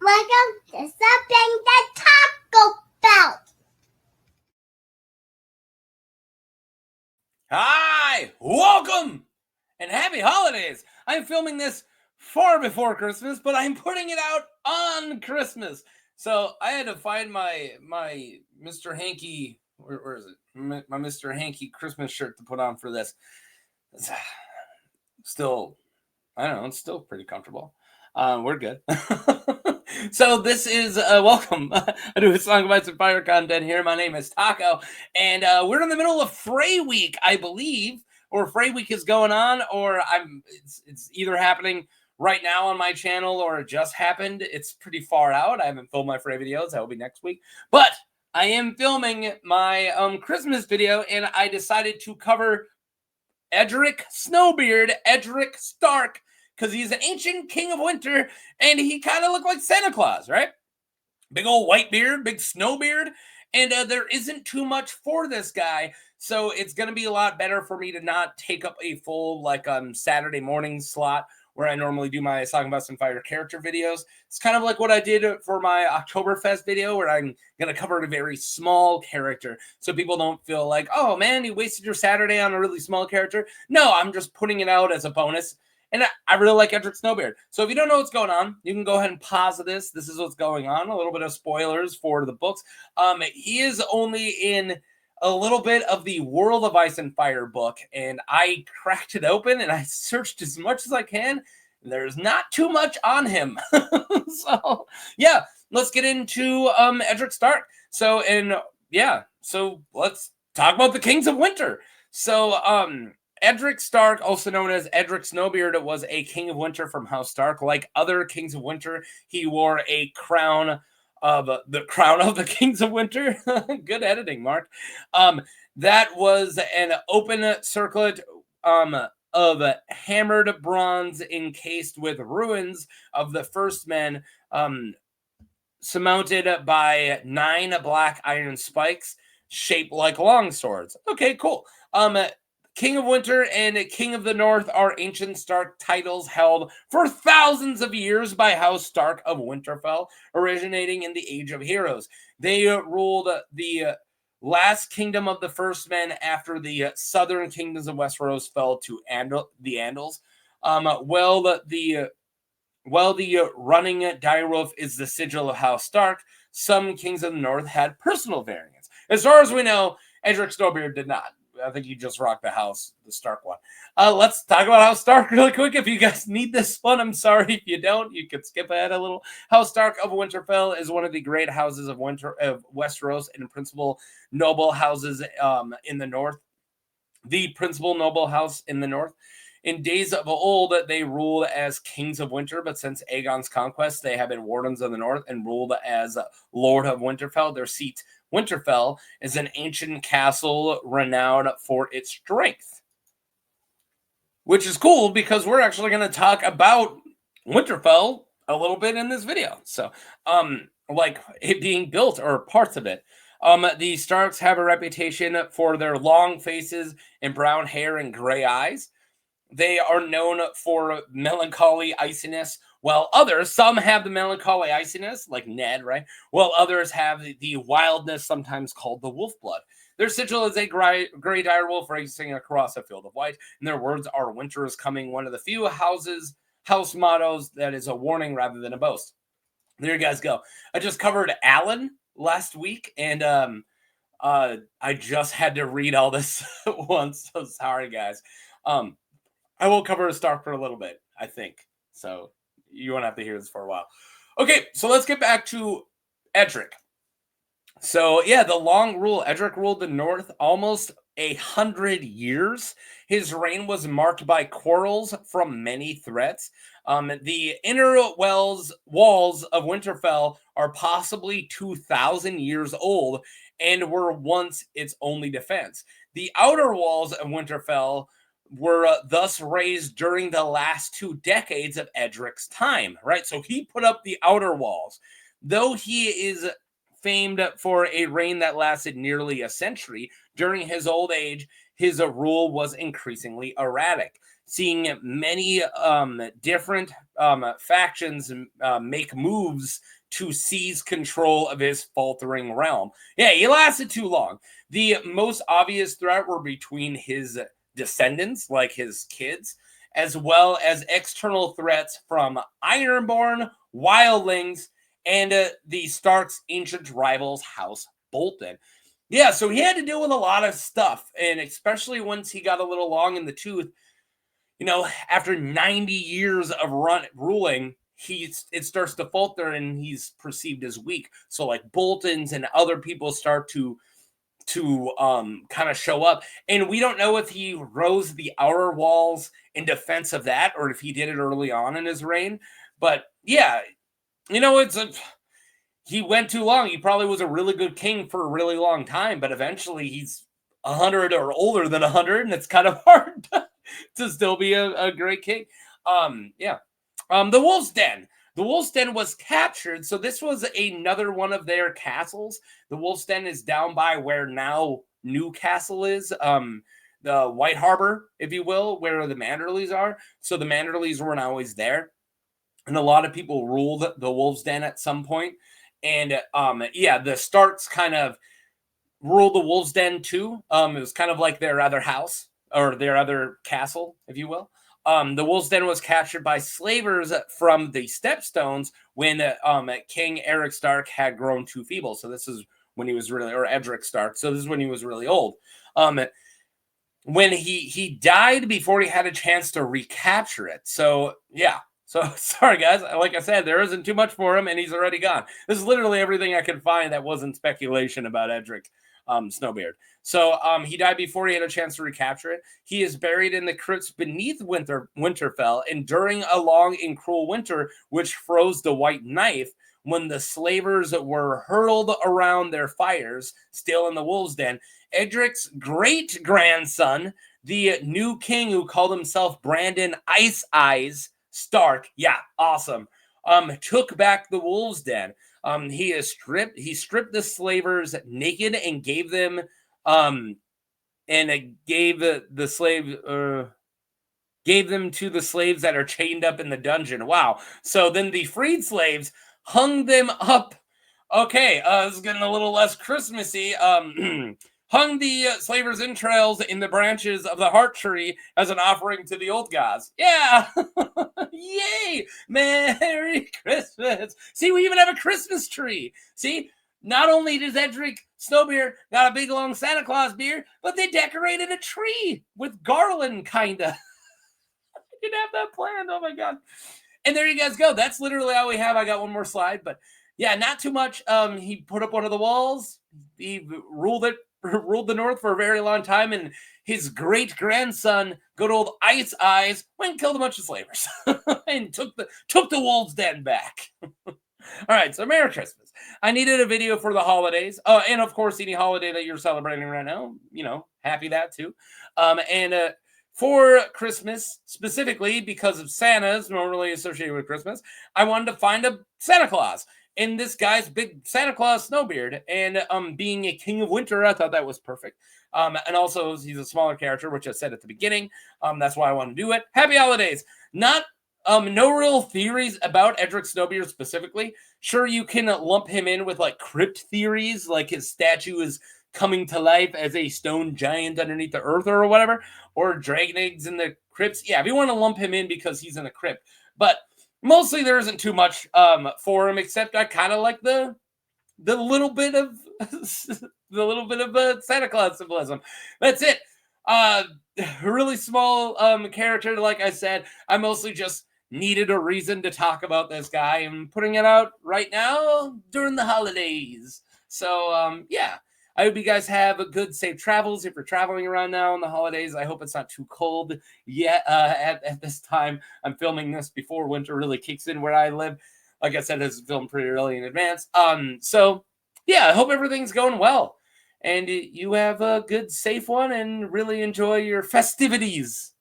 Welcome to Something to Talk About. Hi, welcome, and happy holidays. I'm filming this far before Christmas, but I'm putting it out on Christmas. So I had to find my Mr. Hanky, where is it? My Mr. Hanky Christmas shirt to put on for this. It's still, I don't know, it's still pretty comfortable. We're good. So this is welcome. I do a Song of Ice and Fire content here. My name is Taco, and we're in the middle of Frey Week, I believe, or Frey Week is going on, or it's either happening right now on my channel or it just happened. It's pretty far out. I haven't filmed my Frey videos. That will be next week, but I am filming my Christmas video, and I decided to cover Edrick Snowbeard, Edrick Stark, because he's an ancient king of winter, and he kind of looked like Santa Claus, right? Big old white beard, big snow beard, and there isn't too much for this guy, so it's going to be a lot better for me to not take up a full Saturday morning slot where I normally do my Song of Ice and Fire character videos. It's kind of like what I did for my Oktoberfest video, where I'm going to cover a very small character, so people don't feel like, oh man, you wasted your Saturday on a really small character. No, I'm just putting it out as a bonus. And I really like Edrick Snowbeard. So if you don't know what's going on, you can go ahead and pause this. This is what's going on. A little bit of spoilers for the books. He is only in a little bit of the World of Ice and Fire book, and I cracked it open and I searched as much as I can. There's not too much on him. So yeah, let's get into Edrick Stark. So let's talk about the Kings of Winter. So Edrick Stark, also known as Edrick Snowbeard, was a king of winter from House Stark. Like other kings of winter, he wore a crown of the kings of winter. Good editing, Mark. That was an open circlet of hammered bronze encased with ruins of the first men, surmounted by 9 black iron spikes shaped like long swords. Okay, cool. King of Winter and King of the North are ancient Stark titles held for thousands of years by House Stark of Winterfell, originating in the Age of Heroes. They ruled the last kingdom of the First Men after the southern kingdoms of Westeros fell to the Andals. While the running direwolf is the sigil of House Stark, some kings of the North had personal variants. As far as we know, Edrick Snowbeard did not. I think he just rocked the Stark one. Let's talk about House Stark really quick. If you guys need this one, I'm sorry if you don't. You could skip ahead a little. House Stark of Winterfell is one of the great houses of Westeros and principal noble houses in the North. The principal noble house in the North. In days of old, they ruled as kings of winter, but since Aegon's conquest, they have been wardens of the North and ruled as Lord of Winterfell. Their seat, Winterfell, is an ancient castle renowned for its strength. Which is cool because we're actually going to talk about Winterfell a little bit in this video. So, like it being built or parts of it. The Starks have a reputation for their long faces and brown hair and gray eyes. They are known for melancholy iciness, while some have the melancholy iciness, like Ned, right? While others have the wildness, sometimes called the wolf blood. Their sigil is a gray direwolf racing across a field of white, and their words are "Winter is coming," one of the few house mottos that is a warning rather than a boast. There you guys go. I just covered Alan last week, and I just had to read all this once, so sorry, guys. I will cover a Stark for a little bit, I think. So you won't have to hear this for a while. Okay, so let's get back to Edrick. So yeah, the long rule. Edrick ruled the North almost 100 years. His reign was marked by quarrels from many threats. The inner walls of Winterfell are possibly 2,000 years old and were once its only defense. The outer walls of Winterfell were thus raised during the last 2 decades of Edrick's time, right? So he put up the outer walls. Though he is famed for a reign that lasted nearly a century, during his old age, his rule was increasingly erratic. seeing many different factions make moves to seize control of his faltering realm. Yeah, he lasted too long. The most obvious threat were between his descendants, like his kids, as well as external threats from Ironborn, wildlings, and the Stark's ancient rivals, House Bolton. Yeah, so he had to deal with a lot of stuff, and especially once he got a little long in the tooth, after 90 years of ruling, it starts to falter and he's perceived as weak. So like Boltons and other people start to kind of show up, and we don't know if he rose the outer walls in defense of that or if he did it early on in his reign. But yeah, he went too long. He probably was a really good king for a really long time, but eventually he's 100 or older than 100, and it's kind of hard to still be a great king. The Wolf's Den. The Wolf's Den was captured, so this was another one of their castles. The Wolf's Den is down by where now Newcastle is, the White Harbor, if you will, where the Manderleys are. So the Manderleys weren't always there, and a lot of people ruled the Wolf's Den at some point. And the Starks kind of ruled the Wolf's Den too. It was kind of like their other house or their other castle, if you will. The Wolf's Den was captured by slavers from the Stepstones when King Edrick Stark had grown too feeble. So this is when he was or Edrick Stark. So this is when he was really old. When he died before he had a chance to recapture it. So yeah. So sorry guys, like I said, there isn't too much for him, and he's already gone. This is literally everything I could find that wasn't speculation about Edrick Snowbeard. So he died before he had a chance to recapture it. He is buried in the crypts beneath Winterfell, and during a long and cruel winter, which froze the White Knife, when the slavers were hurled around their fires, still in the Wolf's Den, Edric's great-grandson, the new king who called himself Brandon Ice Eyes Stark, yeah, awesome, took back the Wolf's Den. He stripped the slavers naked and gave them gave them to the slaves that are chained up in the dungeon. Wow. So then the freed slaves hung them up. Okay, this is getting a little less Christmassy. Hung the slavers' entrails in the branches of the heart tree as an offering to the old gods. Yeah! Yay! Merry Christmas! See, we even have a Christmas tree. See, not only does Edrick Snowbeard got a big long Santa Claus beard, but they decorated a tree with garland, kinda. I didn't have that planned. Oh my god! And there you guys go. That's literally all we have. I got one more slide, but yeah, not too much. He put up one of the walls. He ruled the North for a very long time, and his great-grandson, good old Ice Eyes, went and killed a bunch of slavers and took the Wolf's Den back. All right, so Merry Christmas. I needed a video for the holidays, and of course, any holiday that you're celebrating right now, happy that too. For Christmas, specifically because of Santa's normally associated with Christmas, I wanted to find a Santa Claus. And this guy's big Santa Claus Snowbeard, and being a king of winter, I thought that was perfect. And also, he's a smaller character, which I said at the beginning. That's why I want to do it. Happy holidays. No real theories about Edrick Snowbeard specifically. Sure, you can lump him in with like crypt theories, like his statue is coming to life as a stone giant underneath the earth or whatever, or dragon eggs in the crypts. Yeah, if you want to lump him in because he's in a crypt, but mostly there isn't too much for him, except I kind of like the little bit of Santa Claus symbolism. That's it. Really small character, like I said. I mostly just needed a reason to talk about this guy and putting it out right now during the holidays. So yeah. I hope you guys have a good, safe travels if you're traveling around now in the holidays. I hope it's not too cold yet at this time. I'm filming this before winter really kicks in where I live. Like I said, it's filmed pretty early in advance. So, yeah, I hope everything's going well. And you have a good, safe one and really enjoy your festivities.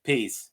Peace.